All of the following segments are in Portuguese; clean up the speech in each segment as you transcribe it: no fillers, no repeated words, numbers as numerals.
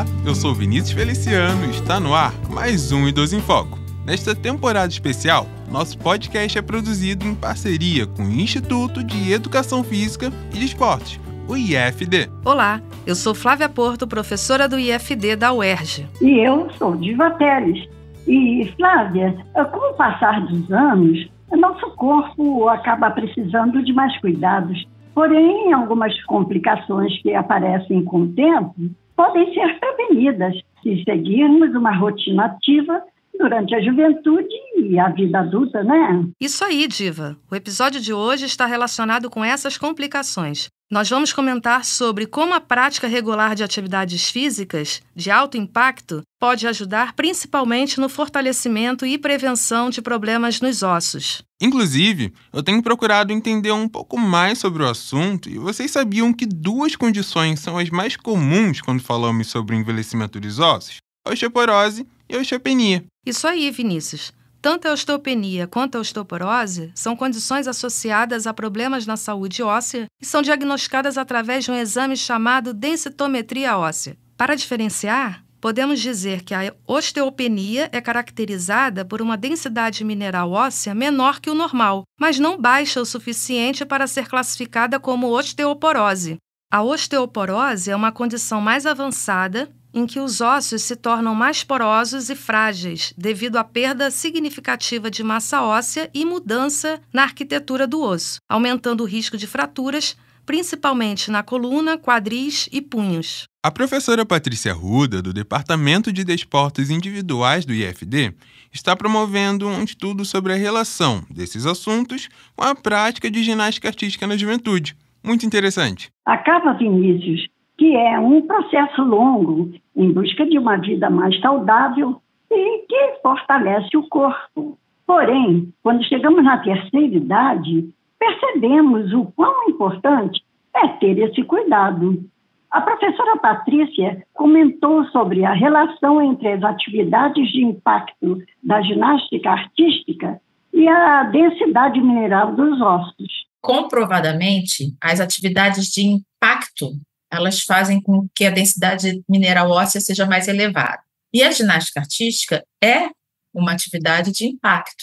Olá, eu sou Vinícius Feliciano e está no ar mais um Idoso em Foco. Nesta temporada especial, nosso podcast é produzido em parceria com o Instituto de Educação Física e de Esportes, o IFD. Olá, eu sou Flávia Porto, professora do IFD da UERJ. E eu sou Diva Teles. E, Flávia, com o passar dos anos, nosso corpo acaba precisando de mais cuidados. Porém, algumas complicações que aparecem com o tempo podem ser prevenidas se seguirmos uma rotina ativa durante a juventude e a vida adulta, né? Isso aí, Diva. O episódio de hoje está relacionado com essas complicações. Nós vamos comentar sobre como a prática regular de atividades físicas de alto impacto pode ajudar principalmente no fortalecimento e prevenção de problemas nos ossos. Inclusive, eu tenho procurado entender um pouco mais sobre o assunto e vocês sabiam que duas condições são as mais comuns quando falamos sobre o envelhecimento dos ossos? A osteoporose e a osteopenia. Isso aí, Vinícius. Tanto a osteopenia quanto a osteoporose são condições associadas a problemas na saúde óssea e são diagnosticadas através de um exame chamado densitometria óssea. Para diferenciar, podemos dizer que a osteopenia é caracterizada por uma densidade mineral óssea menor que o normal, mas não baixa o suficiente para ser classificada como osteoporose. A osteoporose é uma condição mais avançada em que os ossos se tornam mais porosos e frágeis devido à perda significativa de massa óssea e mudança na arquitetura do osso, aumentando o risco de fraturas, principalmente na coluna, quadris e punhos. A professora Patrícia Arruda, do Departamento de Desportos Individuais do IFD, está promovendo um estudo sobre a relação desses assuntos com a prática de ginástica artística na juventude. Muito interessante. Acaba, Vinícius, que é um processo longo em busca de uma vida mais saudável e que fortalece o corpo. Porém, quando chegamos na terceira idade, percebemos o quão importante é ter esse cuidado. A professora Patrícia comentou sobre a relação entre as atividades de impacto da ginástica artística e a densidade mineral dos ossos. Comprovadamente, as atividades de impacto elas fazem com que a densidade mineral óssea seja mais elevada. E a ginástica artística é uma atividade de impacto,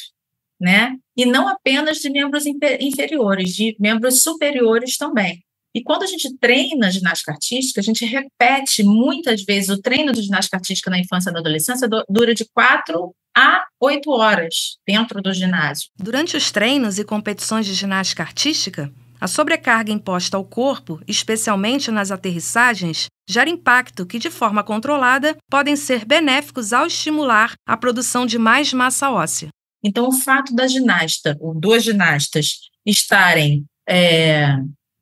né? E não apenas de membros inferiores, de membros superiores também. E quando a gente treina ginástica artística, a gente repete muitas vezes o treino de ginástica artística na infância e na adolescência, dura de 4 a 8 horas dentro do ginásio. Durante os treinos e competições de ginástica artística, a sobrecarga imposta ao corpo, especialmente nas aterrissagens, gera impacto que, de forma controlada, podem ser benéficos ao estimular a produção de mais massa óssea. Então, o fato da ginasta, ou duas ginastas, estarem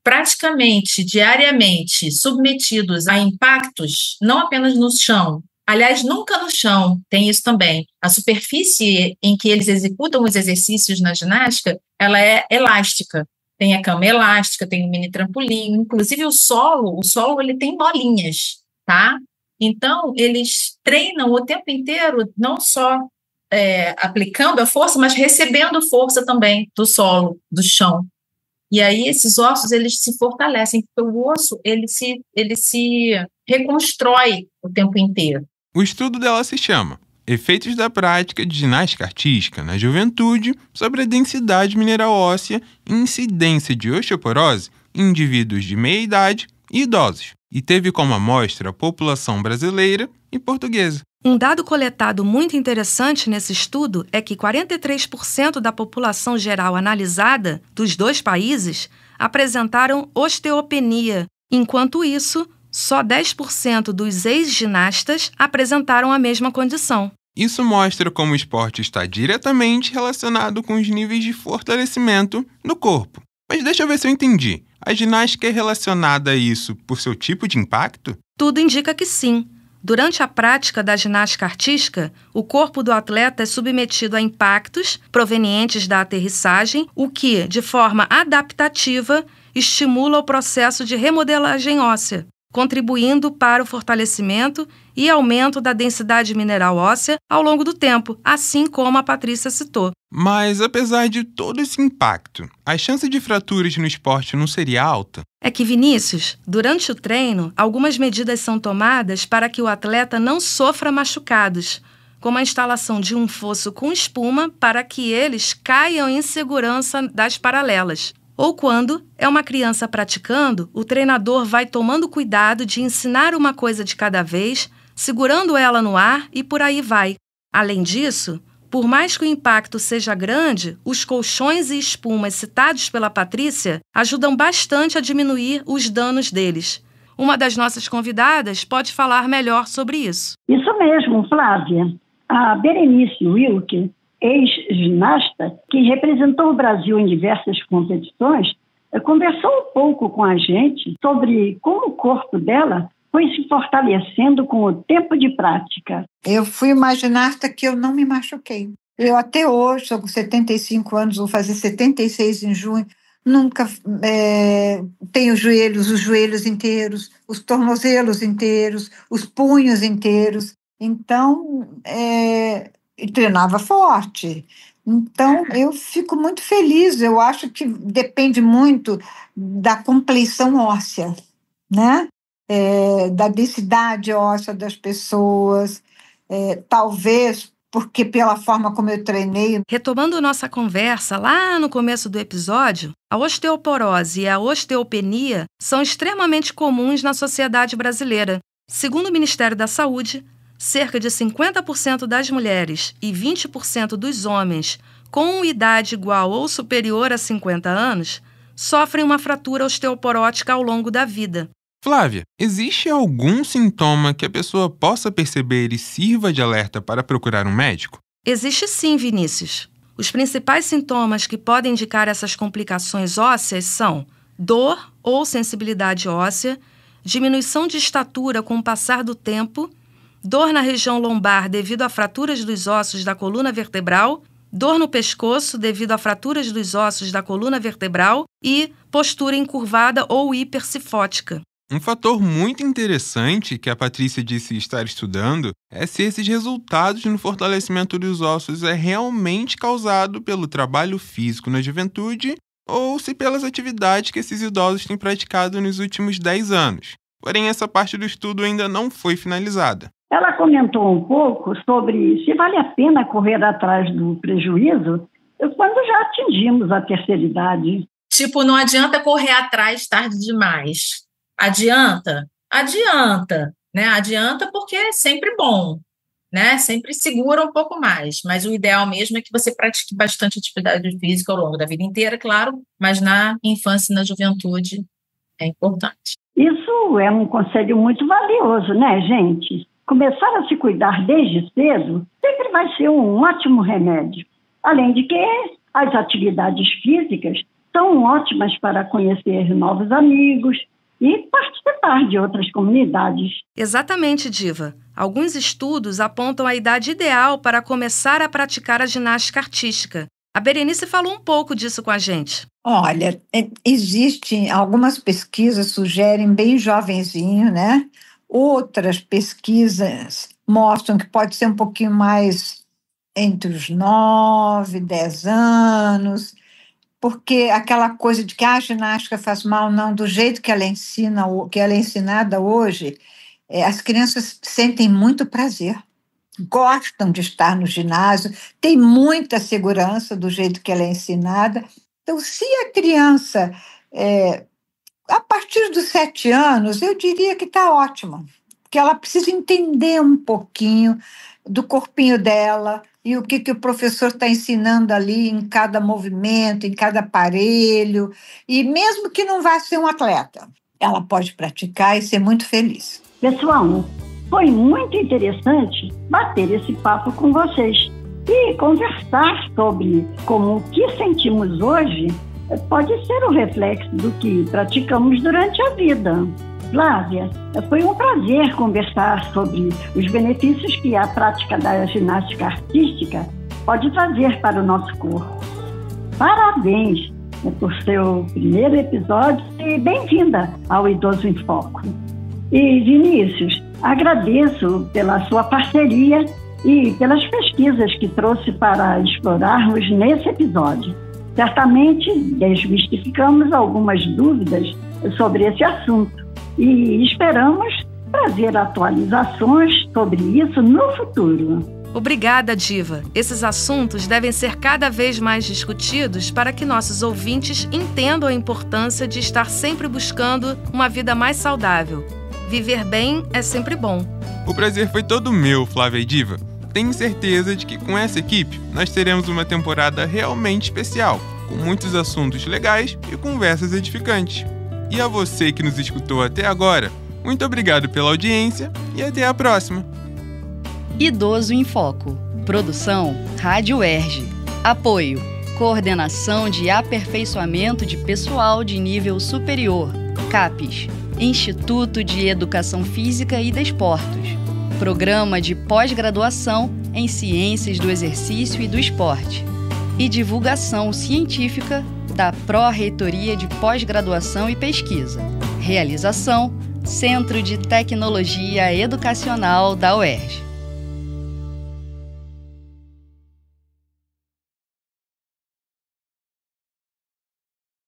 praticamente, diariamente, submetidos a impactos, não apenas no chão, aliás, nunca no chão, tem isso também. A superfície em que eles executam os exercícios na ginástica, ela é elástica. Tem a cama elástica, tem o mini trampolim, inclusive o solo ele tem bolinhas, tá? Então, eles treinam o tempo inteiro, não só aplicando a força, mas recebendo força também do solo, do chão. E aí, esses ossos, eles se fortalecem, porque o osso, ele se reconstrói o tempo inteiro. O estudo dela se chama Efeitos da prática de ginástica artística na juventude sobre a densidade mineral óssea e incidência de osteoporose em indivíduos de meia idade e idosos, e teve como amostra a população brasileira e portuguesa. Um dado coletado muito interessante nesse estudo é que 43% da população geral analisada dos dois países apresentaram osteopenia, enquanto isso, só 10% dos ex-ginastas apresentaram a mesma condição. Isso mostra como o esporte está diretamente relacionado com os níveis de fortalecimento no corpo. Mas deixa eu ver se eu entendi. A ginástica é relacionada a isso por seu tipo de impacto? Tudo indica que sim. Durante a prática da ginástica artística, o corpo do atleta é submetido a impactos provenientes da aterrissagem, o que, de forma adaptativa, estimula o processo de remodelagem óssea. contribuindo para o fortalecimento e aumento da densidade mineral óssea ao longo do tempo, assim como a Patrícia citou. Mas, apesar de todo esse impacto, a chance de fraturas no esporte não seria alta? É que, Vinícius, durante o treino, algumas medidas são tomadas para que o atleta não sofra machucados, como a instalação de um fosso com espuma para que eles caiam em segurança das paralelas. Ou quando é uma criança praticando, o treinador vai tomando cuidado de ensinar uma coisa de cada vez, segurando ela no ar e por aí vai. Além disso, por mais que o impacto seja grande, os colchões e espumas citados pela Patrícia ajudam bastante a diminuir os danos deles. Uma das nossas convidadas pode falar melhor sobre isso. Isso mesmo, Flávia. A Berenice Wilke, ex-ginasta, que representou o Brasil em diversas competições, conversou um pouco com a gente sobre como o corpo dela foi se fortalecendo com o tempo de prática. Eu fui uma ginasta que eu não me machuquei. Eu até hoje, estou com 75 anos, vou fazer 76 em junho, nunca tenho os joelhos inteiros, os tornozelos inteiros, os punhos inteiros. Então, e treinava forte. Então, eu fico muito feliz. Eu acho que depende muito da compleição óssea, né? Da densidade óssea das pessoas. Talvez porque pela forma como eu treinei. Retomando nossa conversa lá no começo do episódio, a osteoporose e a osteopenia são extremamente comuns na sociedade brasileira. Segundo o Ministério da Saúde, cerca de 50% das mulheres e 20% dos homens com idade igual ou superior a 50 anos sofrem uma fratura osteoporótica ao longo da vida. Flávia, existe algum sintoma que a pessoa possa perceber e sirva de alerta para procurar um médico? Existe sim, Vinícius. Os principais sintomas que podem indicar essas complicações ósseas são dor ou sensibilidade óssea, diminuição de estatura com o passar do tempo, dor na região lombar devido a fraturas dos ossos da coluna vertebral, dor no pescoço devido a fraturas dos ossos da coluna vertebral e postura encurvada ou hipercifótica. Um fator muito interessante que a Patrícia disse estar estudando é se esses resultados no fortalecimento dos ossos é realmente causado pelo trabalho físico na juventude ou se pelas atividades que esses idosos têm praticado nos últimos 10 anos. Porém, essa parte do estudo ainda não foi finalizada. Ela comentou um pouco sobre se vale a pena correr atrás do prejuízo quando já atingimos a terceira idade. Tipo, não adianta correr atrás tarde demais. Adianta, né? Adianta porque é sempre bom, né? Sempre segura um pouco mais, mas o ideal mesmo é que você pratique bastante atividade física ao longo da vida inteira, claro, mas na infância e na juventude é importante. Isso é um conselho muito valioso, né, gente? Começar a se cuidar desde cedo sempre vai ser um ótimo remédio. Além de que as atividades físicas são ótimas para conhecer novos amigos e participar de outras comunidades. Exatamente, Diva. Alguns estudos apontam a idade ideal para começar a praticar a ginástica artística. A Berenice falou um pouco disso com a gente. Olha, existem algumas pesquisas sugerem bem jovenzinho, né? Outras pesquisas mostram que pode ser um pouquinho mais entre os 9, 10 anos, porque aquela coisa de que a ginástica faz mal, não, do jeito que ela ensina, que ela é ensinada hoje, as crianças sentem muito prazer, gostam de estar no ginásio, tem muita segurança do jeito que ela é ensinada. Então, se a criança, a partir dos 7 anos, eu diria que está ótima, porque ela precisa entender um pouquinho do corpinho dela e o que o professor está ensinando ali em cada movimento, em cada aparelho, e mesmo que não vá ser um atleta, ela pode praticar e ser muito feliz. Pessoal, foi muito interessante bater esse papo com vocês e conversar sobre como o que sentimos hoje pode ser o reflexo do que praticamos durante a vida. Flávia, foi um prazer conversar sobre os benefícios que a prática da ginástica artística pode trazer para o nosso corpo. Parabéns por seu primeiro episódio e bem-vinda ao Idoso em Foco. E, Vinícius, agradeço pela sua parceria e pelas pesquisas que trouxe para explorarmos nesse episódio. Certamente desmistificamos algumas dúvidas sobre esse assunto e esperamos trazer atualizações sobre isso no futuro. Obrigada, Diva. Esses assuntos devem ser cada vez mais discutidos para que nossos ouvintes entendam a importância de estar sempre buscando uma vida mais saudável. Viver bem é sempre bom. O prazer foi todo meu, Flávia e Diva. Tenho certeza de que com essa equipe nós teremos uma temporada realmente especial, com muitos assuntos legais e conversas edificantes. E a você que nos escutou até agora, muito obrigado pela audiência e até a próxima. Idoso em Foco. Produção Rádio UERJ. Apoio: Coordenação de Aperfeiçoamento de Pessoal de Nível Superior, CAPES, Instituto de Educação Física e Desportos. Programa de Pós-Graduação em Ciências do Exercício e do Esporte. E divulgação científica da Pró-Reitoria de Pós-Graduação e Pesquisa. Realização: Centro de Tecnologia Educacional da UERJ.